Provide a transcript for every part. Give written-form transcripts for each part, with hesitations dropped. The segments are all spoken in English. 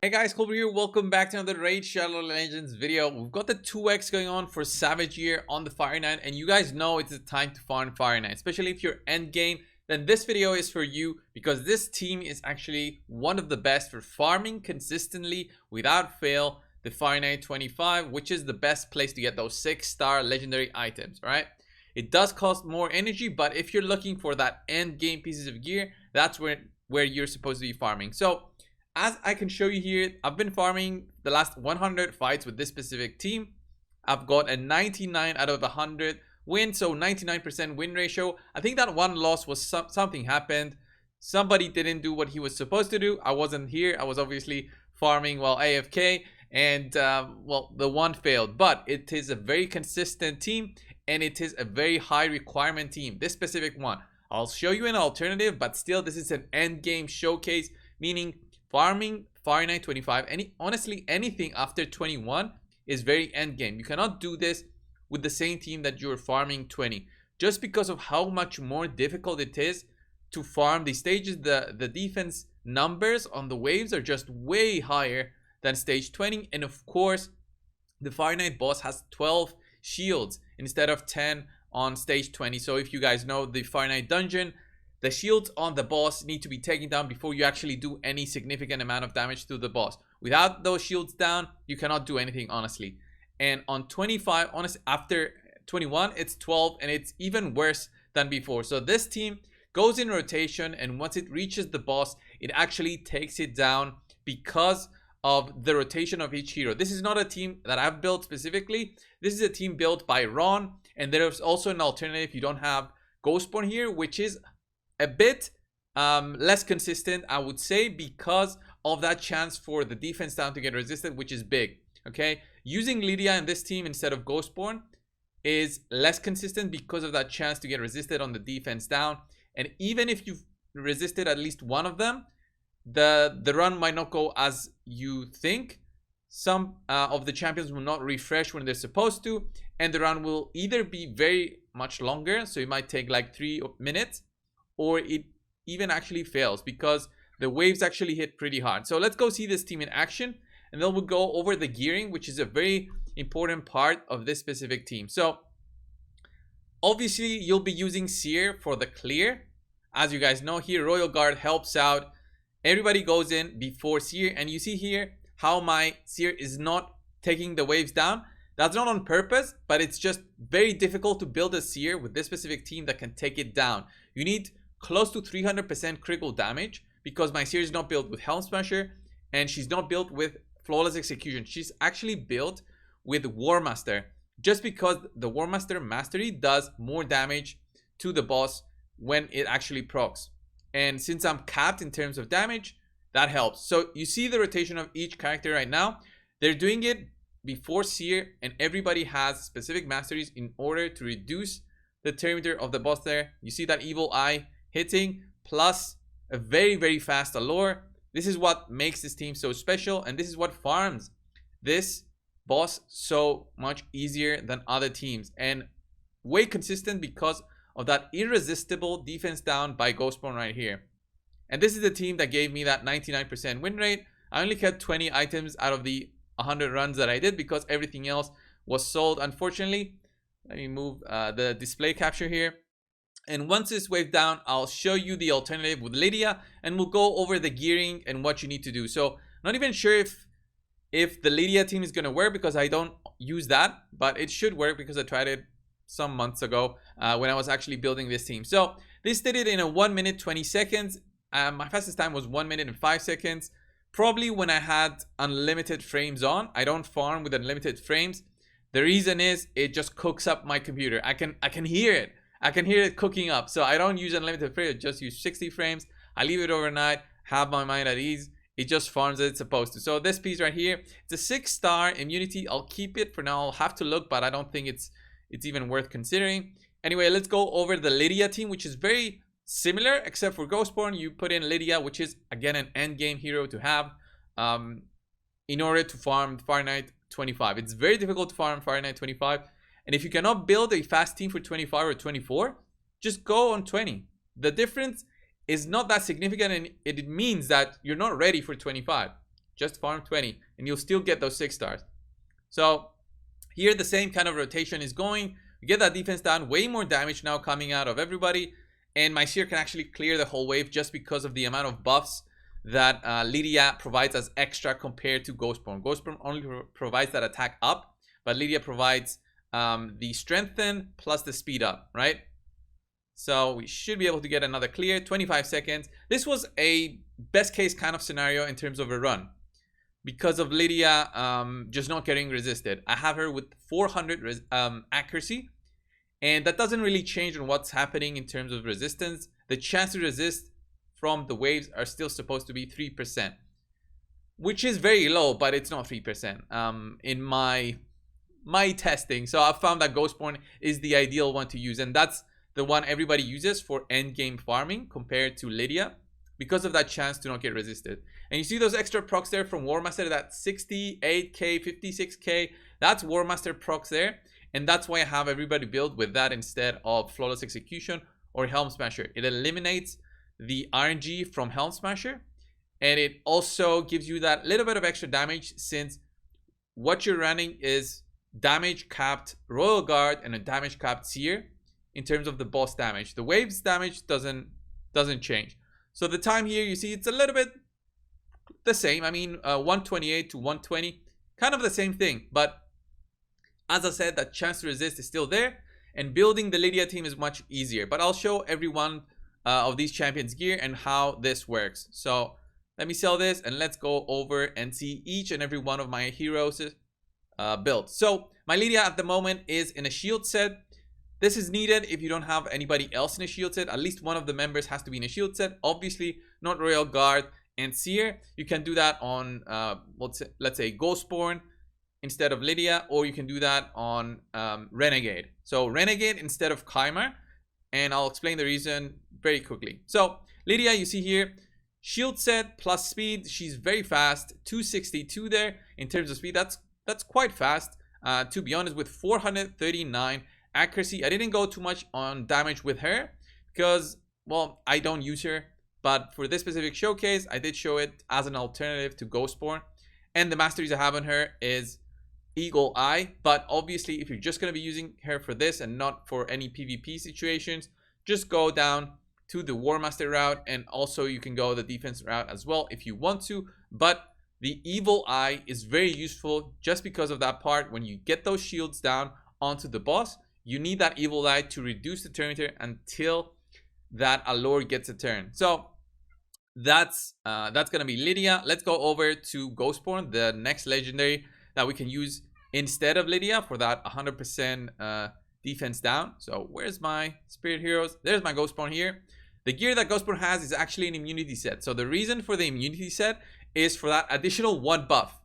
Hey guys, coldbrew here. Welcome back to another Raid Shadow Legends video. We've got the 2x going on for Savage Year on the Fire Knight, and you guys know it's the time to farm Fire Knight, especially if you're endgame. Then this video is for you because this team is actually one of the best for farming consistently without fail the Fire Knight 25, which is the best place to get those 6-star legendary items, right? It does cost more energy, but if you're looking for that end game pieces of gear, that's where you're supposed to be farming. So as I can show you here, I've been farming the last 100 fights with this specific team. I've got a 99 out of 100 win, so 99% win ratio. I think that one loss was something happened. Somebody didn't do what he was supposed to do. I wasn't here. I was obviously farming while AFK, and well, the one failed. But it is a very consistent team, and it is a very high requirement team. This specific one. I'll show you an alternative, but still, this is an end game showcase, meaning farming Fire Knight 25, honestly anything after 21 is very end game. You cannot do this with the same team that you're farming 20, just because of how much more difficult it is to farm these stages. The defense numbers on the waves are just way higher than stage 20, and of course the Fire Knight boss has 12 shields instead of 10 on stage 20. So if you guys know the Fire Knight dungeon, the shields on the boss need to be taken down before you actually do any significant amount of damage to the boss. Without those shields down, you cannot do anything, honestly. And on 25, honestly, after 21, it's 12, and it's even worse than before. So this team goes in rotation, and once it reaches the boss, it actually takes it down because of the rotation of each hero. This is not a team that I've built specifically. This is a team built by Ron, and there's also an alternative. You don't have Ghostborn here, which is a bit less consistent, I would say, because of that chance for the defense down to get resisted, which is big. Okay, using Lydia in this team instead of Ghostborn is less consistent because of that chance to get resisted on the defense down. And even if you've resisted at least one of them, the run might not go as you think. Some of the champions will not refresh when they're supposed to, and the run will either be very much longer, so it might take like 3 minutes, or it even actually fails because the waves actually hit pretty hard. So let's go see this team in action, and then we'll go over the gearing, which is a very important part of this specific team. So obviously you'll be using Seer for the clear. As you guys know here, Royal Guard helps out. Everybody goes in before Seer, and you see here how my Seer is not taking the waves down. That's not on purpose, but it's just very difficult to build a Seer with this specific team that can take it down. You need close to 300% critical damage because my Seer is not built with Helm Smasher, and she's not built with Flawless Execution. She's actually built with War Master, just because the War Master Mastery does more damage to the boss when it actually procs. And since I'm capped in terms of damage, that helps. So you see the rotation of each character right now. They're doing it before Seer, and everybody has specific masteries in order to reduce the perimeter of the boss there. You see that evil eye hitting, plus a very, very fast Alure. This is what makes this team so special, and this is what farms this boss so much easier than other teams, and way consistent because of that irresistible defense down by Ghostborn right here. And this is the team that gave me that 99% win rate. I only kept 20 items out of the 100 runs that I did because everything else was sold, unfortunately. Let me move the display capture here. And once this wave down, I'll show you the alternative with Lydia, and we'll go over the gearing and what you need to do. So not even sure if the Lydia team is going to work because I don't use that, but it should work because I tried it some months ago when I was actually building this team. So this did it in a 1 minute 20 seconds. My fastest time was 1 minute and 5 seconds. Probably when I had unlimited frames on. I don't farm with unlimited frames. The reason is it just cooks up my computer. I can hear it. I can hear it cooking up. So I don't use unlimited frames. I just use 60 frames. I leave it overnight, have my mind at ease. It just farms as it's supposed to. So this piece right here, it's a 6-star immunity. I'll keep it for now. I'll have to look, but I don't think it's even worth considering. Anyway, let's go over the Lydia team, which is very similar, except for Ghostborn. You put in Lydia, which is again an end game hero to have in order to farm Fire Knight 25. It's very difficult to farm Fire Knight 25. And if you cannot build a fast team for 25 or 24, just go on 20. The difference is not that significant, and it means that you're not ready for 25. Just farm 20 and you'll still get those 6 stars. So here the same kind of rotation is going. We get that defense down, way more damage now coming out of everybody, and my Seer can actually clear the whole wave just because of the amount of buffs that Lydia provides as extra compared to Ghostborn. Ghostborn only provides that attack up, but Lydia provides the strengthen plus the speed up, right? So we should be able to get another clear. 25 seconds. This was a best case kind of scenario in terms of a run, because of Lydia just not getting resisted. I have her with 400 accuracy, and that doesn't really change on what's happening in terms of resistance. The chance to resist from the waves are still supposed to be 3%, which is very low, but it's not 3% in my testing. So I found that Ghostborn is the ideal one to use, and that's the one everybody uses for endgame farming compared to Lydia, because of that chance to not get resisted. And you see those extra procs there from War Master, that 68k, 56k, that's War Master procs there. And that's why I have everybody build with that instead of Flawless Execution or Helm Smasher. It eliminates the RNG from Helm Smasher, and it also gives you that little bit of extra damage, since what you're running is damage capped Royal Guard and a damage capped Seer in terms of the boss damage. The waves damage doesn't change. So the time here, you see it's a little bit the same. I mean, 128 to 120, kind of the same thing. But as I said, that chance to resist is still there, and building the Lydia team is much easier. But I'll show every one of these champions gear and how this works. So let me sell this and let's go over and see each and every one of my heroes built. So my Lydia at the moment is in a shield set. This is needed if you don't have anybody else in a shield set. At least one of the members has to be in a shield set. Obviously not Royal Guard and Seer. You can do that on let's say Ghostborn instead of Lydia, or you can do that on Renegade. So Renegade instead of Chimera, and I'll explain the reason very quickly. So Lydia, you see here, shield set plus speed. She's very fast, 262 there in terms of speed. That's quite fast, to be honest, with 439 accuracy. I didn't go too much on damage with her because, well, I don't use her, but for this specific showcase I did show it as an alternative to Ghostborn. And the masteries I have on her is Eagle Eye, but obviously if you're just going to be using her for this and not for any PvP situations, just go down to the War Master route, and also you can go the defense route as well if you want to. But the Evil Eye is very useful just because of that part. When you get those shields down onto the boss, you need that Evil Eye to reduce the turn meter until that Alure gets a turn. So that's gonna be Lydia. Let's go over to Ghostborn, the next legendary that we can use instead of Lydia for that 100% defense down. So where's my spirit heroes? There's my Ghostborn here. The gear that Ghostborn has is actually an immunity set. So the reason for the immunity set is for that additional 1 buff.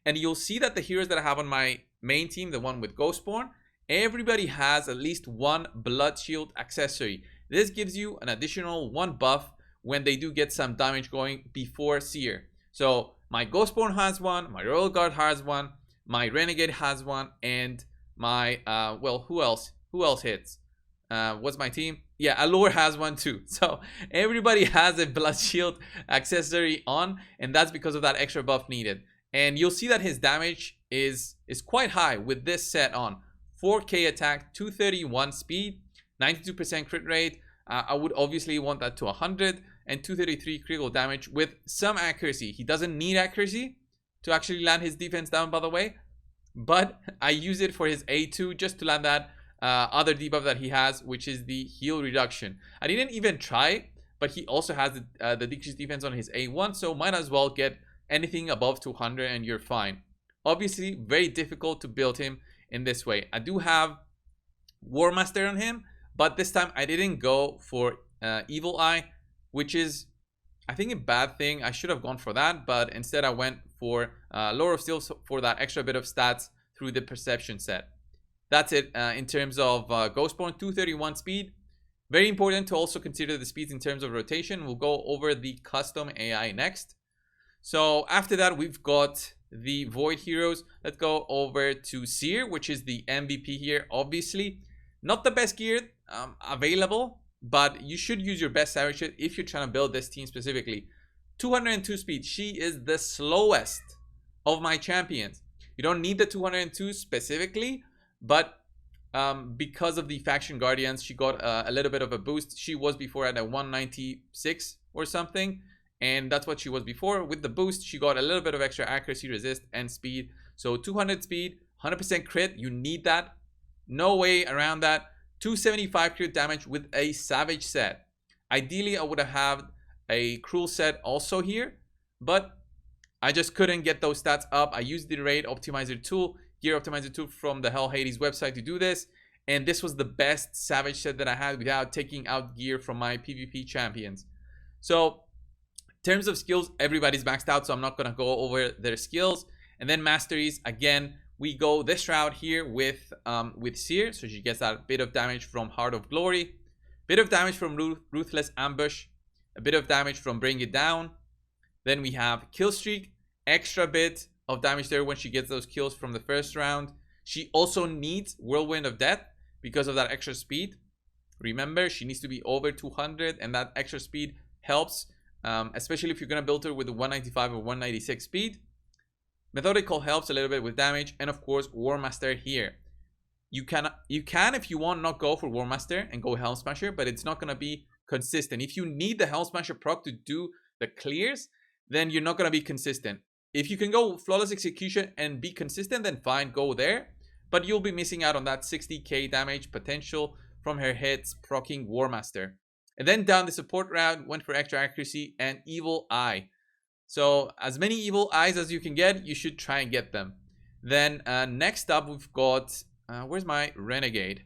And you'll see that the heroes that I have on my main team, the one with Ghostborn, everybody has at least 1 blood shield accessory. This gives you an additional 1 buff when they do get some damage going before Seer. So my Ghostborn has 1, my Royal Guard has 1, my Renegade has 1, and my well, who else hits? What's my team? Yeah, Alure has 1 too. So everybody has a blood shield accessory on, and that's because of that extra buff needed. And you'll see that his damage is quite high with this set on. 4k attack, 231 speed, 92% crit rate. I would obviously want that to 100, and 233 critical damage with some accuracy. He doesn't need accuracy to actually land his defense down, by the way, but I use it for his A2 just to land that other debuff that he has, which is the heal reduction. I didn't even try, but he also has the decreased defense on his A1, so might as well get anything above 200 and you're fine. Obviously very difficult to build him in this way. I do have War Master on him, but this time I didn't go for Evil Eye, which is, I think, a bad thing. I should have gone for that, but instead I went for Lore of Steel for that extra bit of stats through the Perception set. That's it in terms of Ghostborn. 231 speed. Very important to also consider the speeds in terms of rotation. We'll go over the custom AI next. So after that, we've got the Void heroes. Let's go over to Seer, which is the MVP here. Obviously, not the best gear available, but you should use your best savage if you're trying to build this team specifically. 202 speed. She is the slowest of my champions. You don't need the 202 specifically, but because of the faction guardians, she got a little bit of a boost. She was before at a 196 or something, and that's what she was before. With the boost, she got a little bit of extra accuracy, resist, and speed. So 200 speed, 100% crit. You need that. No way around that. 275 crit damage with a savage set. Ideally, I would have had a cruel set also here, but I just couldn't get those stats up. I used the raid optimizer tool, gear optimizer tool from the Hell Hades website to do this, and this was the best savage set that I had without taking out gear from my PvP champions. So in terms of skills, everybody's maxed out, so I'm not going to go over their skills. And then masteries, again, we go this route here with Seer, so she gets that bit of damage from Heart of Glory, bit of damage from Ruthless Ambush, a bit of damage from Bring It Down. Then we have Kill Streak, extra bit of damage there when she gets those kills from the first round. She also needs Whirlwind of Death because of that extra speed. Remember, she needs to be over 200, and that extra speed helps, especially if you're going to build her with the 195 or 196 speed. Methodical helps a little bit with damage, and of course War Master here. You can if you want not go for War Master and go Helm Smasher, but it's not going to be consistent. If you need the Helm Smasher proc to do the clears, then you're not going to be consistent. If you can go Flawless Execution and be consistent, then fine, go there. But you'll be missing out on that 60k damage potential from her hits proccing War Master. And then down the support route, went for extra accuracy and Evil Eye. So as many Evil Eyes as you can get, you should try and get them. Then next up, we've got, where's my Renegade?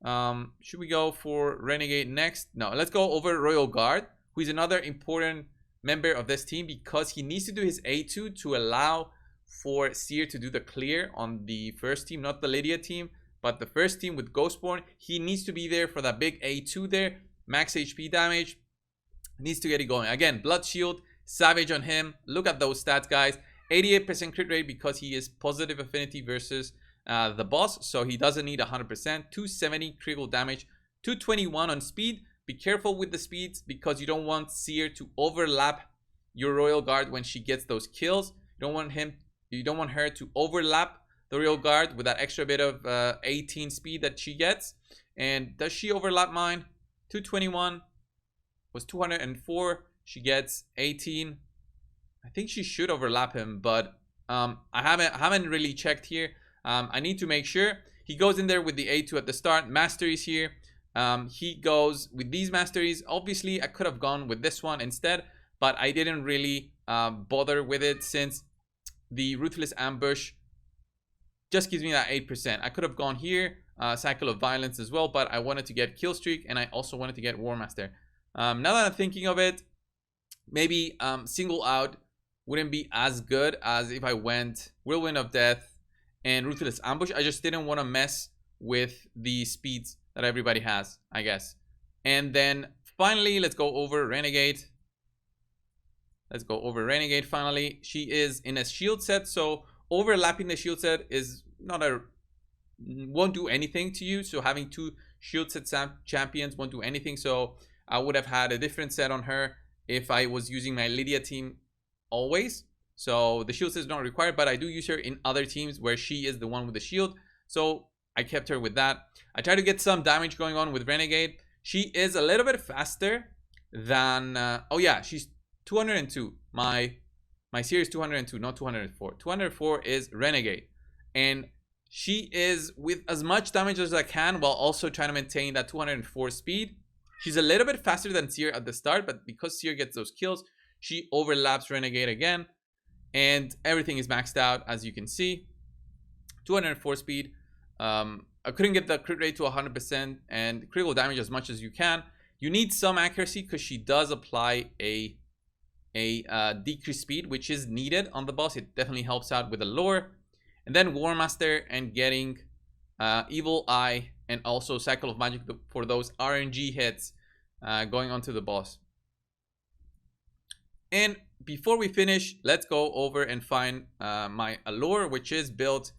Should we go for Renegade next? No, let's go over Royal Guard, who is another important member of this team because he needs to do his A2 to allow for Seer to do the clear on the first team, not the Lydia team, but the first team with Ghostborn. He needs to be there for that big A2 there. Max HP damage. Needs to get it going. Again, Blood Shield, Savage on him. Look at those stats, guys. 88% crit rate because he is positive affinity versus the boss, so he doesn't need 100%. 270 critical damage, 221 on speed. Be careful with the speeds because you don't want Seer to overlap your Royal Guard when she gets those kills. You don't want her to overlap the Royal Guard with that extra bit of 18 speed that she gets. And does she overlap mine? 221 was 204. She gets 18. I think she should overlap him, but I haven't really checked here. I need to make sure. He goes in there with the A2 at the start. Masteries here. He goes with these masteries. Obviously, I could have gone with this one instead, but I didn't really bother with it since the Ruthless Ambush just gives me that 8%. I could have gone here, Cycle of Violence as well, but I wanted to get Kill Streak, and I also wanted to get War Master. Now that I'm thinking of it, maybe single out wouldn't be as good as if I went Whirlwind of Death and Ruthless Ambush. I just didn't want to mess with the speeds that everybody has, I guess. And then finally, let's go over Renegade. Let's go over Renegade finally. She is in a shield set, so overlapping the shield set is won't do anything to you. So having two shield set champions won't do anything. So I would have had a different set on her if I was using my Lydia team always. So the shield set is not required, but I do use her in other teams where she is the one with the shield. So I kept her with that. I tried to get some damage going on with Renegade. She is a little bit faster than oh yeah, she's 202. My Seer is 202, not 204. 204 is Renegade, and she is with as much damage as I can while also trying to maintain that 204 speed. She's a little bit faster than Seer at the start, but because Seer gets those kills, she overlaps Renegade again, and everything is maxed out as you can see. 204 speed. I couldn't get the crit rate to 100% and critical damage as much as you can. You need some accuracy because she does apply a decreased speed, which is needed on the boss. It definitely helps out with Allure. And then War Master and getting Evil Eye and also Cycle of Magic for those RNG hits going onto the boss. And before we finish, let's go over and find my Allure, which is built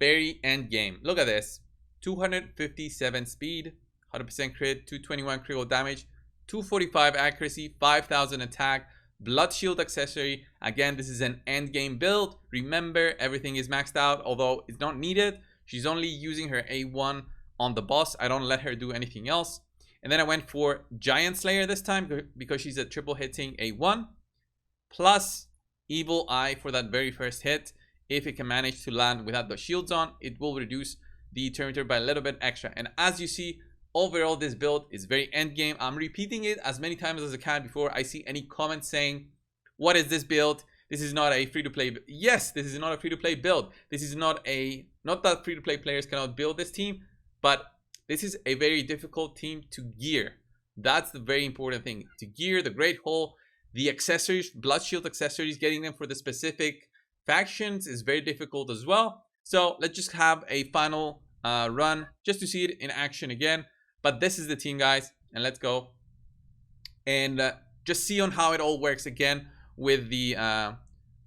very endgame. Look at this. 257 speed, 100% crit, 221 critical damage, 245 accuracy, 5000 attack, Blood Shield accessory. Again, this is an end game build. Remember, everything is maxed out, although it's not needed. She's only using her A1 on the boss. I don't let her do anything else. And then I went for Giant Slayer this time because she's a triple hitting A1 plus Evil Eye for that very first hit. If it can manage to land without the shields on, it will reduce the turn meter by a little bit extra. And as you see, overall this build is very end game. I'm repeating it as many times as I can before I see any comments saying, what is this build? This is not a free-to-play. Yes, this is not a free-to-play build. This is not that free-to-play players cannot build this team, but this is a very difficult team to gear. That's the very important thing. To gear the Great Hole, the accessories, Blood Shield accessories, getting them for the specific factions is very difficult as well. So let's just have a final run just to see it in action again. But this is the team, guys, and let's go and just see on how it all works again with the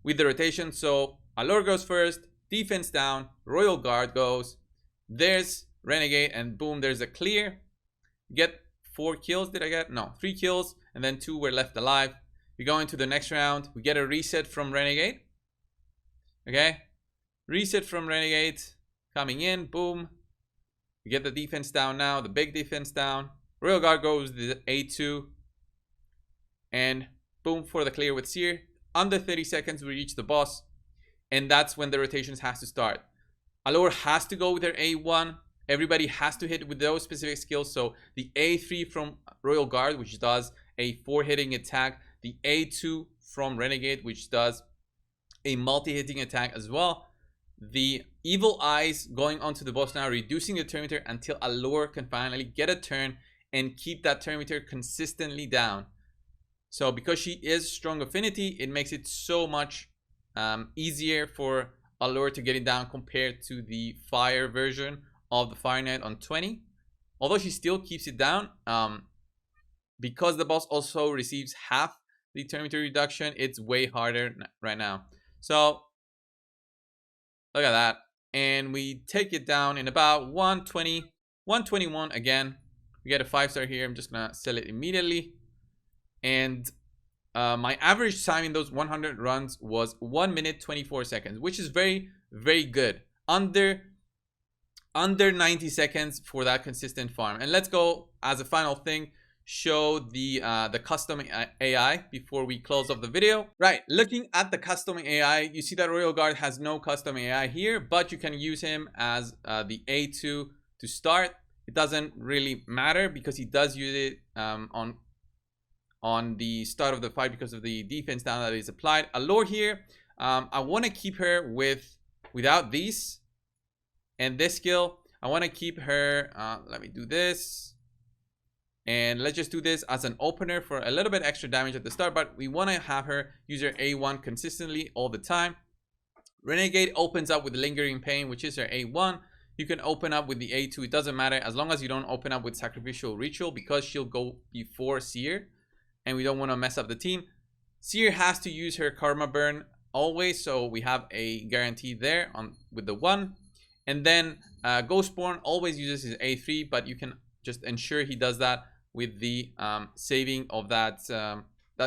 rotation. So Alure goes first, defense down, Royal Guard goes, there's Renegade, and boom, there's a clear. Get 4 kills. Did I get? No, 3 kills, and then 2 were left alive. We go into the next round. We get a reset from Renegade. Okay, reset from Renegade coming in. Boom. We get the defense down now, the big defense down. Royal Guard goes the A2, and boom for the clear with Seer. Under 30 seconds we reach the boss, and that's when the rotations has to start. Alure has to go with her A1. Everybody has to hit with those specific skills. So the A3 from Royal Guard, which does a 4-hitting attack. The A2 from Renegade, which does a multi-hitting attack as well. The Evil Eyes going onto the boss now, reducing the turn meter until Alure can finally get a turn and keep that turn meter consistently down. So because she is strong affinity, it makes it so much easier for Alure to get it down compared to the fire version of the Fire Knight on 20. Although she still keeps it down, because the boss also receives half the turn meter reduction, it's way harder right now. So look at that, and we take it down in about 120, 121 again. We get a 5-star here. I'm just gonna sell it immediately, and my average time in those 100 runs was 1 minute 24 seconds, which is very, very good. Under 90 seconds for that consistent farm. And let's go as a final thing, show the custom AI before we close off the video. Right, looking at the custom AI, you see that Royal Guard has no custom AI here, but you can use him as the A2 to start. It doesn't really matter because he does use it on the start of the fight because of the defense down that is applied. Alure here, I want to keep her without these and this skill. I want to keep her, let me do this, and let's just do this as an opener for a little bit extra damage at the start, but we want to have her use her A1 consistently all the time. Renegade opens up with Lingering Pain, which is her A1. You can open up with the A2, it doesn't matter as long as you don't open up with Sacrificial Ritual, because she'll go before Seer and we don't want to mess up the team. Seer has to use her Karma Burn always, so we have a guarantee there with the 1. And then Ghostborn always uses his A3, but you can just ensure he does that with the saving of that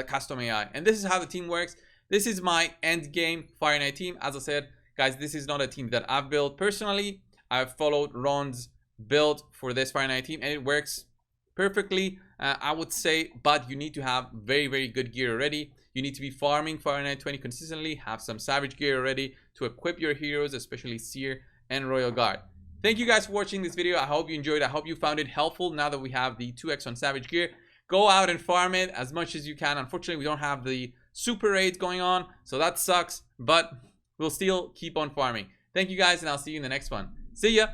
custom AI. And this is how the team works. This is my end game Fire Knight team. As I said, guys, this is not a team that I've built personally. I've followed Ron's build for this Fire Knight team, and it works perfectly, I would say. But you need to have very, very good gear already. You need to be farming Fire Knight 20 consistently, have some Savage gear already to equip your heroes, especially Seer and Royal Guard. Thank you guys for watching this video. I hope you enjoyed. I hope you found it helpful. Now that we have the 2x on Savage gear, go out and farm it as much as you can. Unfortunately, we don't have the super raids going on, so that sucks, but we'll still keep on farming. Thank you guys, and I'll see you in the next one. See ya.